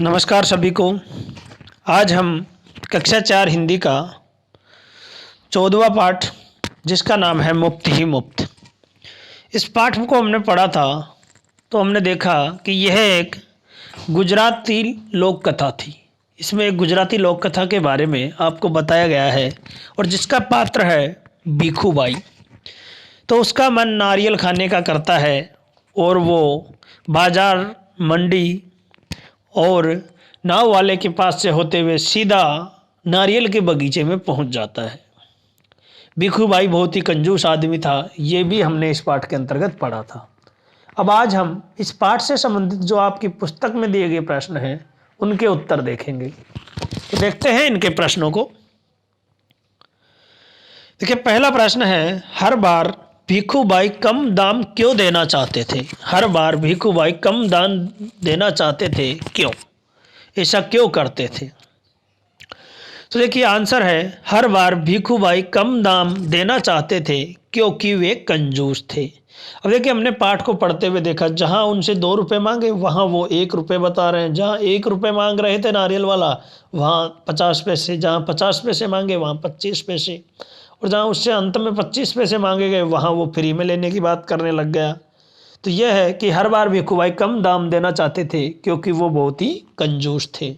नमस्कार सभी को। आज हम कक्षा 4 हिंदी का 14वां पाठ, जिसका नाम है मुफ्त ही मुफ्त। इस पाठ को हमने पढ़ा था तो हमने देखा कि यह एक गुजराती लोक कथा थी। इसमें एक गुजराती लोक कथा के बारे में आपको बताया गया है और जिसका पात्र है भीखूबाई। तो उसका मन नारियल खाने का करता है और वो बाजार, मंडी और नाव वाले के पास से होते हुए सीधा नारियल के बगीचे में पहुंच जाता है। भीखूबाई बहुत ही कंजूस आदमी था, ये भी हमने इस पाठ के अंतर्गत पढ़ा था। अब आज हम इस पाठ से संबंधित जो आपकी पुस्तक में दिए गए प्रश्न हैं उनके उत्तर देखेंगे। तो देखते हैं इनके प्रश्नों को। देखिए, पहला प्रश्न है, हर बार भीखूबाई कम दाम क्यों देना चाहते थे? हर बार भीखूबाई कम दाम देना चाहते थे, क्यों? ऐसा क्यों करते थे? तो देखिए आंसर है, हर बार भीखूबाई कम दाम देना चाहते थे क्योंकि वे कंजूस थे। अब देखिए, हमने पाठ को पढ़ते हुए देखा, जहां उनसे 2 रुपये मांगे वहां वो 1 रुपये बता रहे हैं। जहां 1 रुपये मांग रहे थे नारियल वाला, वहां 50 पैसे। जहां 50 पैसे मांगे वहां 25 पैसे। और जहाँ उससे अंत में 25 पैसे मांगे गए वहाँ वो फ्री में लेने की बात करने लग गया। तो यह है कि हर बार भीखूबाई कम दाम देना चाहते थे क्योंकि वो बहुत ही कंजूस थे।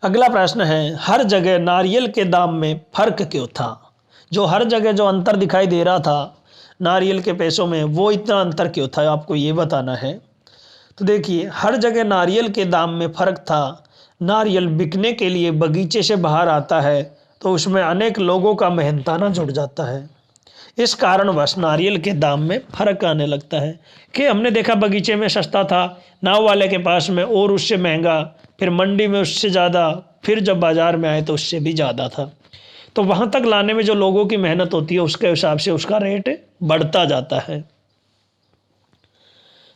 अगला प्रश्न है, हर जगह नारियल के दाम में फर्क क्यों था? जो हर जगह जो अंतर दिखाई दे रहा था नारियल के पैसों में, वो इतना अंतर क्यों था, आपको ये बताना है। तो देखिए, हर जगह नारियल के दाम में फर्क था। नारियल बिकने के लिए बगीचे से बाहर आता है तो उसमें अनेक लोगों का मेहनताना जुड़ जाता है। इस कारणवश नारियल के दाम में फर्क आने लगता है कि हमने देखा बगीचे में सस्ता था, नाव वाले के पास में और उससे महंगा, फिर मंडी में उससे ज़्यादा, फिर जब बाज़ार में आए तो उससे भी ज़्यादा था। तो वहाँ तक लाने में जो लोगों की मेहनत होती है उसके हिसाब से उसका रेट बढ़ता जाता है।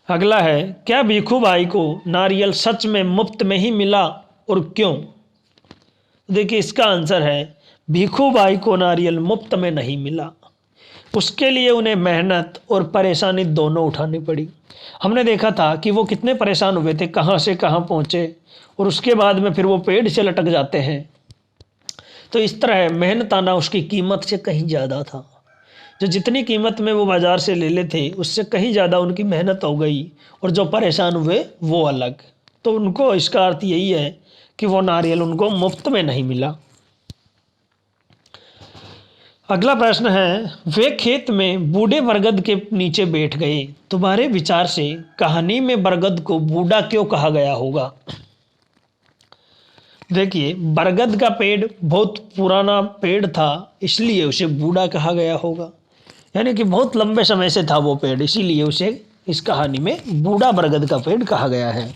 अगला है, क्या भीखूबाई को नारियल सच में मुफ्त में ही मिला और क्यों? देखिए, इसका आंसर है, भीखूबाई को नारियल मुफ्त में नहीं मिला। उसके लिए उन्हें मेहनत और परेशानी दोनों उठानी पड़ी। हमने देखा था कि वो कितने परेशान हुए थे, कहाँ से कहाँ पहुँचे, और उसके बाद में फिर वो पेड़ से लटक जाते हैं। तो इस तरह मेहनत आना उसकी कीमत से कहीं ज़्यादा था। जो जितनी कीमत में वो बाज़ार से ले लेते उससे कहीं ज़्यादा उनकी मेहनत हो गई, और जो परेशान हुए वो अलग। तो उनको इसका अर्थ यही है कि वो नारियल उनको मुफ्त में नहीं मिला। अगला प्रश्न है, वे खेत में बूढ़े बरगद के नीचे बैठ गए। तुम्हारे विचार से कहानी में बरगद को बूढ़ा क्यों कहा गया होगा? देखिए, बरगद का पेड़ बहुत पुराना पेड़ था, इसलिए उसे बूढ़ा कहा गया होगा। यानी कि बहुत लंबे समय से था वो पेड़, इसीलिए उसे इस कहानी में बूढ़ा बरगद का पेड़ कहा गया है।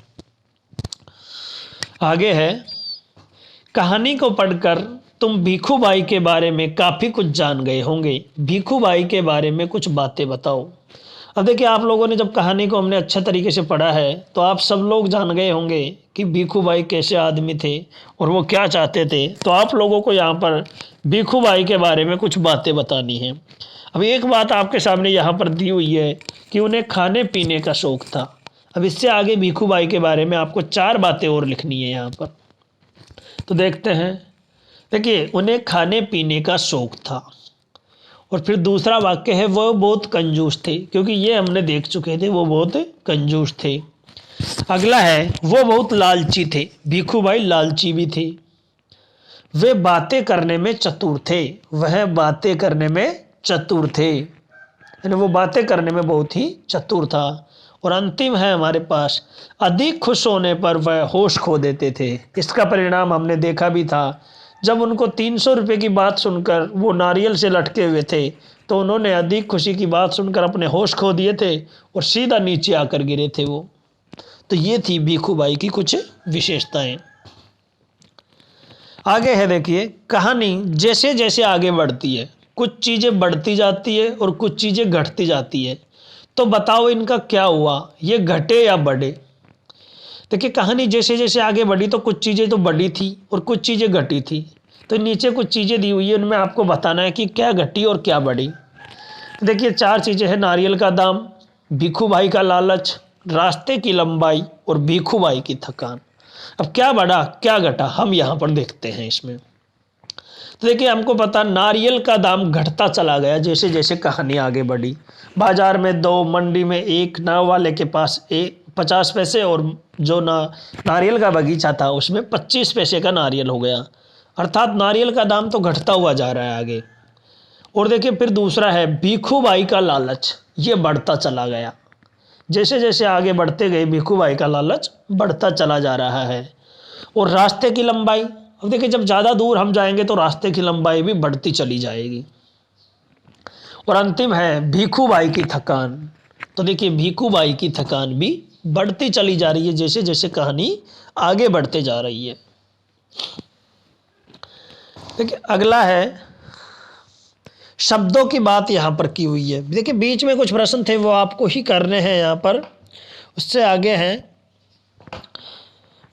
आगे है, कहानी को पढ़कर तुम भीखूबाई के बारे में काफ़ी कुछ जान गए होंगे। भीखूबाई के बारे में कुछ बातें बताओ। अब देखिए, आप लोगों ने जब कहानी को हमने अच्छे तरीके से पढ़ा है तो आप सब लोग जान गए होंगे कि भीखूबाई कैसे आदमी थे और वो क्या चाहते थे। तो आप लोगों को यहाँ पर भीखूबाई के बारे में कुछ बातें बतानी है। अब एक बात आपके सामने यहाँ पर दी हुई है कि उन्हें खाने पीने का शौक़ था। अब इससे आगे भीखूबाई के बारे में आपको 4 बातें और लिखनी है यहाँ पर। तो देखते हैं। देखिए, उन्हें खाने पीने का शौक़ था, और फिर दूसरा वाक्य है, वो बहुत कंजूस थे, क्योंकि ये हमने देख चुके थे, वो बहुत कंजूस थे। अगला है, वो बहुत लालची थे। भीखूबाई लालची भी थे। वे बातें करने में चतुर थे। वह बातें करने में चतुर थे, यानी वो बातें करने में बहुत ही चतुर था। और अंतिम है हमारे पास, अधिक खुश होने पर वह होश खो देते थे। इसका परिणाम हमने देखा भी था। जब उनको 300 रुपये की बात सुनकर वो नारियल से लटके हुए थे तो उन्होंने अधिक खुशी की बात सुनकर अपने होश खो दिए थे और सीधा नीचे आकर गिरे थे वो। तो ये थी भीखूबाई की कुछ विशेषताएं। आगे है, देखिए, कहानी जैसे जैसे आगे बढ़ती है कुछ चीज़ें बढ़ती जाती है और कुछ चीज़ें घटती जाती है। तो बताओ इनका क्या हुआ, ये घटे या बढ़े? देखिए, कहानी जैसे जैसे आगे बढ़ी तो कुछ चीज़ें तो बढ़ी थी और कुछ चीज़ें घटी थी। तो नीचे कुछ चीज़ें दी हुई है, उनमें आपको बताना है कि क्या घटी और क्या बढ़ी। देखिए, 4 चीज़ें हैं, नारियल का दाम, भीखूबाई का लालच, रास्ते की लंबाई और भीखूबाई की थकान। अब क्या बढ़ा क्या घटा हम यहाँ पर देखते हैं इसमें। तो देखिए हमको पता नारियल का दाम घटता चला गया जैसे जैसे कहानी आगे बढ़ी। बाजार में 2, मंडी में 1, नाव वाले के पास 50 पैसे और जो नारियल का बगीचा था उसमें 25 पैसे का नारियल हो गया। अर्थात नारियल का दाम तो घटता हुआ जा रहा है आगे। और देखिए फिर दूसरा है भीखूबाई का लालच, ये बढ़ता चला गया। जैसे जैसे आगे बढ़ते गए भीखूबाई का लालच बढ़ता चला जा रहा है। और रास्ते की लंबाई, अब देखिए जब ज़्यादा दूर हम जाएंगे तो रास्ते की लंबाई भी बढ़ती चली जाएगी। और अंतिम है भीखूबाई की थकान। तो देखिए भीखूबाई की थकान भी बढ़ती चली जा रही है जैसे जैसे कहानी आगे बढ़ते जा रही है। देखिए अगला है शब्दों की बात यहाँ पर की हुई है। देखिए बीच में कुछ प्रश्न थे वो आपको ही करने हैं यहाँ पर, उससे आगे हैं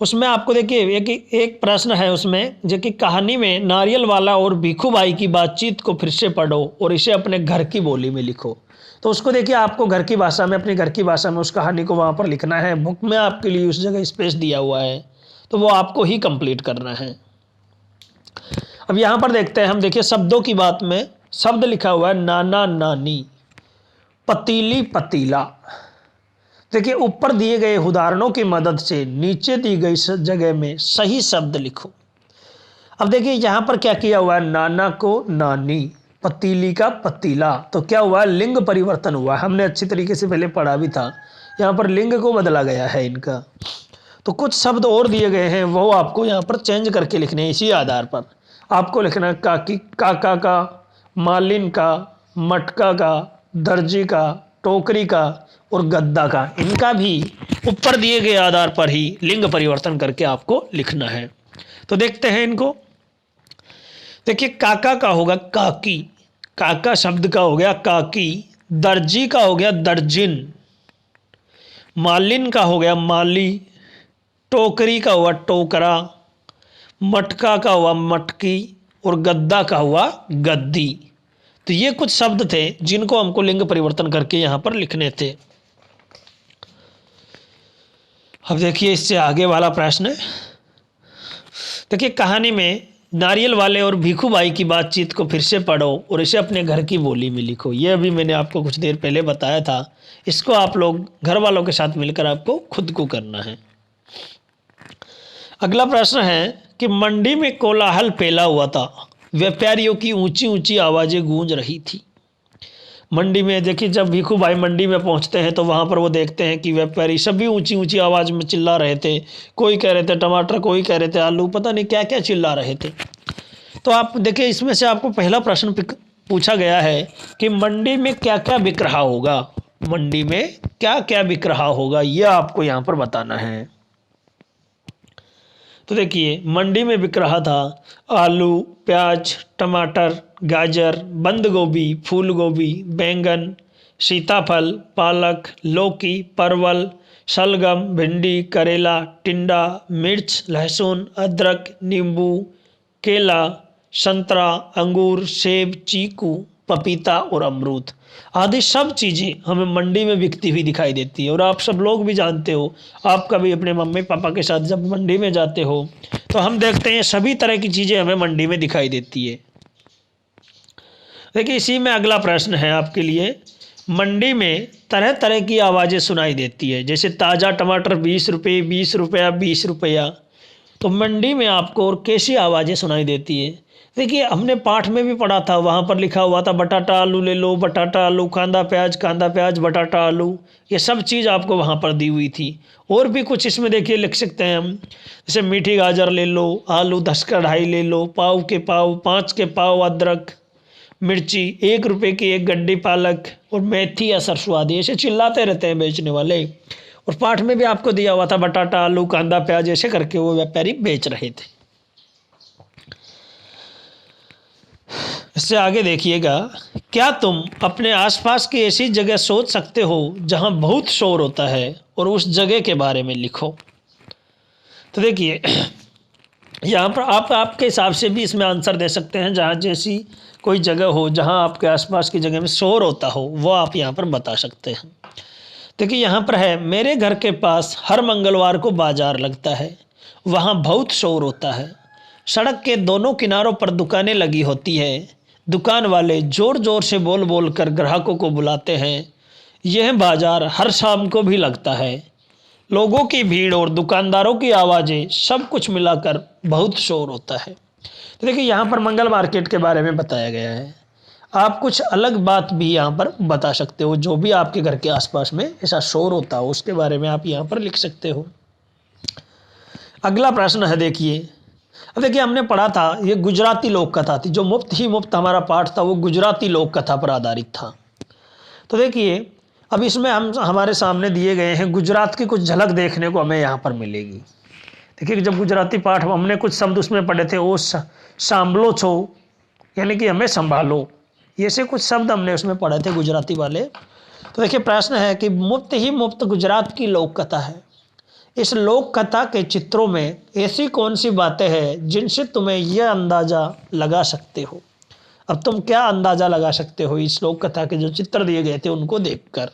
उसमें आपको देखिए एक प्रश्न है उसमें जो कि कहानी में नारियल वाला और भीखूबाई की बातचीत को फिर से पढ़ो और इसे अपने घर की बोली में लिखो। तो उसको देखिए आपको घर की भाषा में, अपनी घर की भाषा में उस कहानी को वहाँ पर लिखना है। बुक में आपके लिए उस जगह स्पेस दिया हुआ है तो वो आपको ही कंप्लीट करना है। अब यहाँ पर देखते हैं हम, देखिए शब्दों की बात में शब्द लिखा हुआ है नाना नानी, पतीली पतीला। देखिए ऊपर दिए गए उदाहरणों की मदद से नीचे दी गई जगह में सही शब्द लिखो। अब देखिए यहाँ पर क्या किया हुआ है, नाना को नानी, पतीली का पतीला, तो क्या हुआ है लिंग परिवर्तन हुआ है। हमने अच्छी तरीके से पहले पढ़ा भी था, यहाँ पर लिंग को बदला गया है इनका। तो कुछ शब्द और दिए गए हैं वो आपको यहाँ पर चेंज करके लिखने हैं। इसी आधार पर आपको लिखना है काकी काका का, मालिन का, मटका का, दर्जी का, टोकरी का और गद्दा का। इनका भी ऊपर दिए गए आधार पर ही लिंग परिवर्तन करके आपको लिखना है। तो देखते हैं इनको। देखिए काका का होगा काकी, काका शब्द का हो गया काकी, दर्जी का हो गया दर्जिन, मालिन का हो गया माली, टोकरी का हुआ टोकरा, मटका का हुआ मटकी और गद्दा का हुआ गद्दी। तो ये कुछ शब्द थे जिनको हमको लिंग परिवर्तन करके यहाँ पर लिखने थे। अब देखिए इससे आगे वाला प्रश्न, देखिए कहानी में नारियल वाले और भीखूबाई की बातचीत को फिर से पढ़ो और इसे अपने घर की बोली में लिखो। ये अभी मैंने आपको कुछ देर पहले बताया था, इसको आप लोग घर वालों के साथ मिलकर आपको खुद को करना है। अगला प्रश्न है कि मंडी में कोलाहल फैला हुआ था, व्यापारियों की ऊंची ऊंची आवाज़ें गूंज रही थी। मंडी में देखिए जब भीखूबाई मंडी में पहुंचते हैं तो वहां पर वो देखते हैं कि व्यापारी सभी ऊंची ऊंची आवाज़ में चिल्ला रहे थे। कोई कह रहे थे टमाटर, कोई कह रहे थे आलू, पता नहीं क्या क्या चिल्ला रहे थे। तो आप देखिए इसमें से आपको पहला प्रश्न पूछा गया है कि मंडी में क्या क्या बिक रहा होगा, मंडी में क्या क्या बिक रहा होगा, यह आपको यहाँ पर बताना है। तो देखिए मंडी में बिक रहा था आलू, प्याज, टमाटर, गाजर, बंद गोभी, फूल गोभी, बैंगन, सीताफल, पालक, लौकी, परवल, शलगम, भिंडी, करेला, टिंडा, मिर्च, लहसुन, अदरक, नींबू, केला, संतरा, अंगूर, सेब, चीकू, पपीता और अमरूद आदि सब चीज़ें हमें मंडी में बिकती हुई दिखाई देती है। और आप सब लोग भी जानते हो, आप कभी अपने मम्मी पापा के साथ जब मंडी में जाते हो तो हम देखते हैं सभी तरह की चीज़ें हमें मंडी में दिखाई देती है। देखिए इसी में अगला प्रश्न है आपके लिए, मंडी में तरह तरह की आवाज़ें सुनाई देती है, जैसे ताज़ा टमाटर 20 रुपये, 20 रुपया, 20 रुपया। तो मंडी में आपको और कैसी आवाज़ें सुनाई देती है। देखिए हमने पाठ में भी पढ़ा था, वहाँ पर लिखा हुआ था बटाटा आलू ले लो, बटाटा आलू, कांदा प्याज, बटाटा आलू, ये सब चीज़ आपको वहाँ पर दी हुई थी। और भी कुछ इसमें देखिए लिख सकते हैं हम, जैसे मीठी गाजर ले लो, आलू 10 का 2.5 ले लो, पाव के पाव, 5 के पाव अदरक, मिर्ची, 1 रुपये की 1 गड्डी पालक और मेथी या सरसों आदि। ऐसे चिल्लाते रहते हैं बेचने वाले। और पाठ में भी आपको दिया हुआ था बटाटा आलू, कांदा प्याज, ऐसे करके वो व्यापारी बेच रहे थे। इससे आगे देखिएगा, क्या तुम अपने आसपास की ऐसी जगह सोच सकते हो जहां बहुत शोर होता है और उस जगह के बारे में लिखो। तो देखिए यहाँ पर आप आपके हिसाब से भी इसमें आंसर दे सकते हैं, जहाँ जैसी कोई जगह हो जहाँ आपके आसपास की जगह में शोर होता हो वो आप यहाँ पर बता सकते हैं। देखिए यहाँ पर है, मेरे घर के पास हर मंगलवार को बाजार लगता है, वहाँ बहुत शोर होता है। सड़क के दोनों किनारों पर दुकानें लगी होती है। दुकान वाले जोर जोर से बोल बोल कर ग्राहकों को बुलाते हैं। यह बाजार हर शाम को भी लगता है। लोगों की भीड़ और दुकानदारों की आवाज़ें सब कुछ मिलाकर बहुत शोर होता है। तो देखिए यहाँ पर मंगल मार्केट के बारे में बताया गया है। आप कुछ अलग बात भी यहाँ पर बता सकते हो, जो भी आपके घर के आसपास में ऐसा शोर होता हो उसके बारे में आप यहाँ पर लिख सकते हो। अगला प्रश्न है, देखिए अब देखिए हमने पढ़ा था ये गुजराती लोक कथा थी, जो मुफ्त ही मुफ्त हमारा पाठ था वो गुजराती लोक कथा पर आधारित था। तो देखिए अब इसमें हमारे सामने दिए गए हैं गुजरात की कुछ झलक देखने को हमें यहाँ पर मिलेगी। देखिए जब गुजराती पाठ हमने कुछ शब्द उसमें पढ़े थे, ओ सांभलो छो यानी कि हमें संभालो, ये से कुछ शब्द हमने उसमें पढ़े थे गुजराती वाले। तो देखिए प्रश्न है कि मुफ्त ही मुफ्त गुजरात की लोक कथा है। इस लोक कथा के चित्रों में ऐसी कौन सी बातें हैं जिनसे तुम्हें यह अंदाज़ा लगा सकते हो। अब तुम क्या अंदाज़ा लगा सकते हो इस लोक कथा के जो चित्र दिए गए थे उनको देखकर।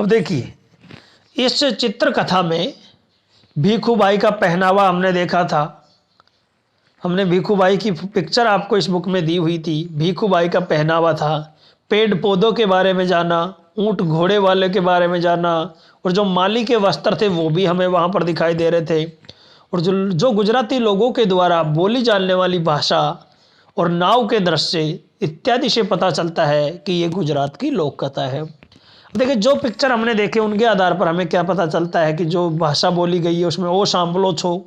अब देखिए इस चित्र कथा में भीखू भाई का पहनावा हमने देखा था। हमने भीखू भाई की पिक्चर आपको इस बुक में दी हुई थी। भीखू भाई का पहनावा था, पेड़ पौधों के बारे में जाना, ऊंट घोड़े वाले के बारे में जाना, और जो माली के वस्त्र थे वो भी हमें वहाँ पर दिखाई दे रहे थे, और जो गुजराती लोगों के द्वारा बोली जाने वाली भाषा और नाव के दृश्य इत्यादि से पता चलता है कि ये गुजरात की लोक कथा है। देखिए जो पिक्चर हमने देखे उनके आधार पर हमें क्या पता चलता है कि जो भाषा बोली गई है उसमें ओ सांभलो छो,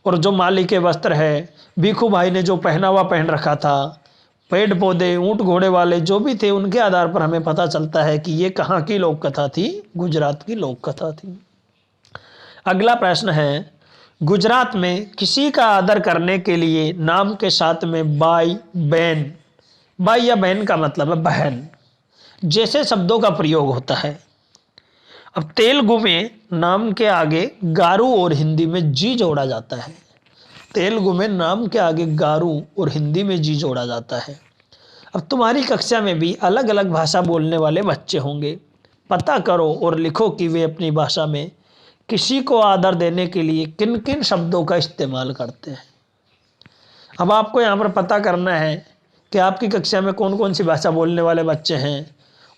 और जो माली के वस्त्र है, भीखू भाई ने जो पहनावा पहन रखा था, पेड़ पौधे ऊंट घोड़े वाले जो भी थे, उनके आधार पर हमें पता चलता है कि ये कहाँ की लोक कथा थी, गुजरात की लोक कथा थी। अगला प्रश्न है, गुजरात में किसी का आदर करने के लिए नाम के साथ में बाई, बहन, बाई या बहन का मतलब है बहन जैसे शब्दों का प्रयोग होता है। अब तेलुगु में नाम के आगे गारू और हिंदी में जी जोड़ा जाता है। तेलुगु में नाम के आगे गारू और हिंदी में जी जोड़ा जाता है। अब तुम्हारी कक्षा में भी अलग अलग भाषा बोलने वाले बच्चे होंगे। पता करो और लिखो कि वे अपनी भाषा में किसी को आदर देने के लिए किन किन शब्दों का इस्तेमाल करते हैं। अब आपको यहाँ पर पता करना है कि आपकी कक्षा में कौन कौन सी भाषा बोलने वाले बच्चे हैं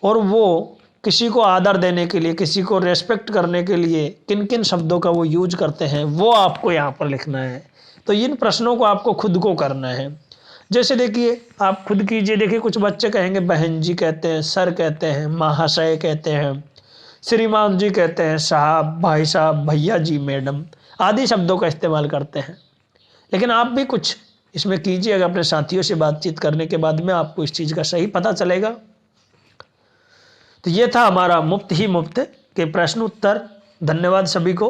और वो किसी को आदर देने के लिए, किसी को रेस्पेक्ट करने के लिए किन किन शब्दों का वो यूज करते हैं, वो आपको यहाँ पर लिखना है। तो इन प्रश्नों को आपको खुद को करना है। जैसे देखिए आप खुद कीजिए, देखिए कुछ बच्चे कहेंगे बहन जी कहते हैं, सर कहते हैं, महाशय कहते हैं, श्रीमान जी कहते हैं, साहब, भाई साहब, भैया जी, मैडम आदि शब्दों का इस्तेमाल करते हैं। लेकिन आप भी कुछ इसमें कीजिएगा, अपने साथियों से बातचीत करने के बाद में आपको इस चीज़ का सही पता चलेगा। तो ये था हमारा मुफ्त ही मुफ्त के प्रश्न उत्तर। धन्यवाद सभी को।